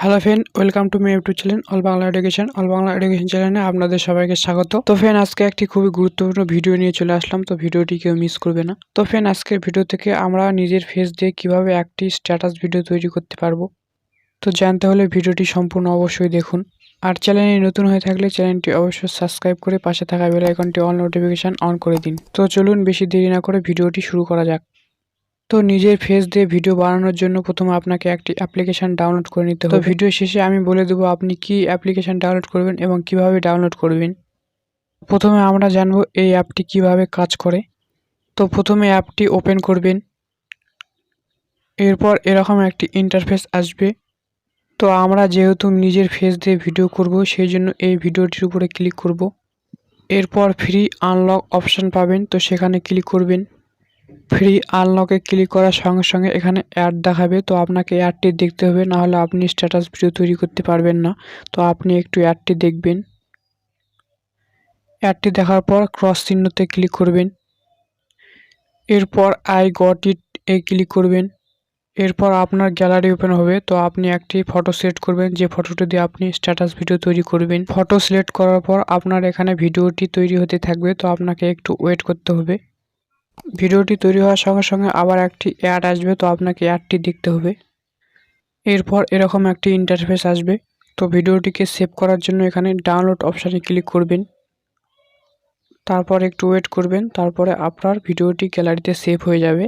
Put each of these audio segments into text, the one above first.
Hello friend, welcome to my YouTube channel all Bangla education চ্যানেলে আপনাদের সবাইকে স্বাগত। তো ফ্রেন্ড, আজকে একটি খুবই গুরুত্বপূর্ণ ভিডিও নিয়ে চলে আসলাম। তো ভিডিওটি কেউ মিস করবে না। তো ফ্রেন্ড, আজকের ভিডিও থেকে আমরা নিজের ফেস দিয়ে কিভাবে একটি স্ট্যাটাস ভিডিও তৈরি করতে পারবো। তো জানতে হলে ভিডিওটি সম্পূর্ণ অবশ্যই দেখুন। আর চ্যানেলে নতুন হয়ে থাকলে চ্যানেলটি অবশ্যই সাবস্ক্রাইব করে পাশে থাকা বেল আইকনটি অল নোটিফিকেশন অন করে দিন। তো চলুন বেশি দেরি না করে ভিডিওটি শুরু করা যাক। তো নিজের ফেস দিয়ে ভিডিও বানানোর জন্য প্রথমে আপনাকে একটি অ্যাপ্লিকেশন ডাউনলোড করে নিতে হবে। তো ভিডিও শেষে আমি বলে দেবো আপনি কি অ্যাপ্লিকেশন ডাউনলোড করবেন এবং কিভাবে ডাউনলোড করবেন। প্রথমে আমরা জানবো এই অ্যাপটি কিভাবে কাজ করে। তো প্রথমে অ্যাপটি ওপেন করবেন। এরপর এরকম একটি ইন্টারফেস আসবে। তো আমরা যেহেতু নিজের ফেস দিয়ে ভিডিও করব, সেই জন্য এই ভিডিওটির উপরে ক্লিক করব। এরপর ফ্রি আনলক অপশন পাবেন, তো সেখানে ক্লিক করবেন। ফ্রি আনলকে ক্লিক করার সঙ্গে সঙ্গে এখানে অ্যাড দেখাবে। তো আপনাকে অ্যাডটি দেখতে হবে, না হলে আপনি স্ট্যাটাস ভিডিও তৈরি করতে পারবেন না। তো আপনি একটু অ্যাডটি দেখবেন। অ্যাডটি দেখার পর ক্রস চিহ্নতে ক্লিক করবেন। এরপর আই গট ইট ক্লিক করবেন। এরপর আপনার গ্যালারি ওপেন হবে। তো আপনি একটি ফটো সিলেক্ট করবেন, যে ফটোটি দিয়ে আপনি স্ট্যাটাস ভিডিও তৈরি করবেন। ফটো সিলেক্ট করার পর আপনার এখানে ভিডিওটি তৈরি হতে থাকবে। তো আপনাকে একটু ওয়েট করতে হবে। ভিডিওটি তৈরি হওয়ার সঙ্গে সঙ্গে আবার একটি অ্যাড আসবে। তো আপনাকে অ্যাডটি দেখতে হবে। এরপর এরকম একটি ইন্টারফেস আসবে। তো ভিডিওটিকে সেভ করার জন্য এখানে ডাউনলোড অপশানে ক্লিক করবেন। তারপর একটু ওয়েট করবেন, তারপরে আপনার ভিডিওটি গ্যালারিতে সেভ হয়ে যাবে।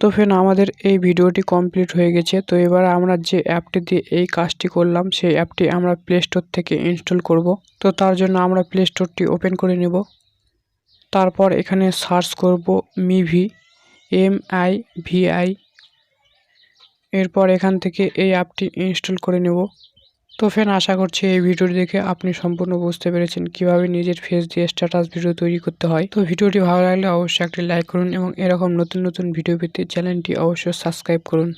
তো ফ্রেন্ড, আমাদের এই ভিডিওটি কমপ্লিট হয়ে গেছে। তো এবার আমরা যে অ্যাপটি দিয়ে এই কাজটি করলাম, সেই অ্যাপটি আমরা প্লে স্টোর থেকে ইনস্টল করব। তো তার জন্য আমরা প্লে স্টোরটি ওপেন করে নেব। তারপর এখানে সার্চ করব মিভি, MIVI। এরপর এখান থেকে এই অ্যাপটি ইনস্টল করে নেব। তো ফ্রেন্ড, আশা করছি এই ভিডিওটি দেখে আপনি সম্পূর্ণ বুঝতে পেরেছেন কিভাবে নিজের ফেস দিয়ে স্ট্যাটাস ভিডিও তৈরি করতে হয়। তো ভিডিওটি ভালো লাগলে অবশ্যই একটি লাইক করুন এবং এরকম নতুন নতুন ভিডিও পেতে চ্যানেলটি অবশ্যই সাবস্ক্রাইব করুন।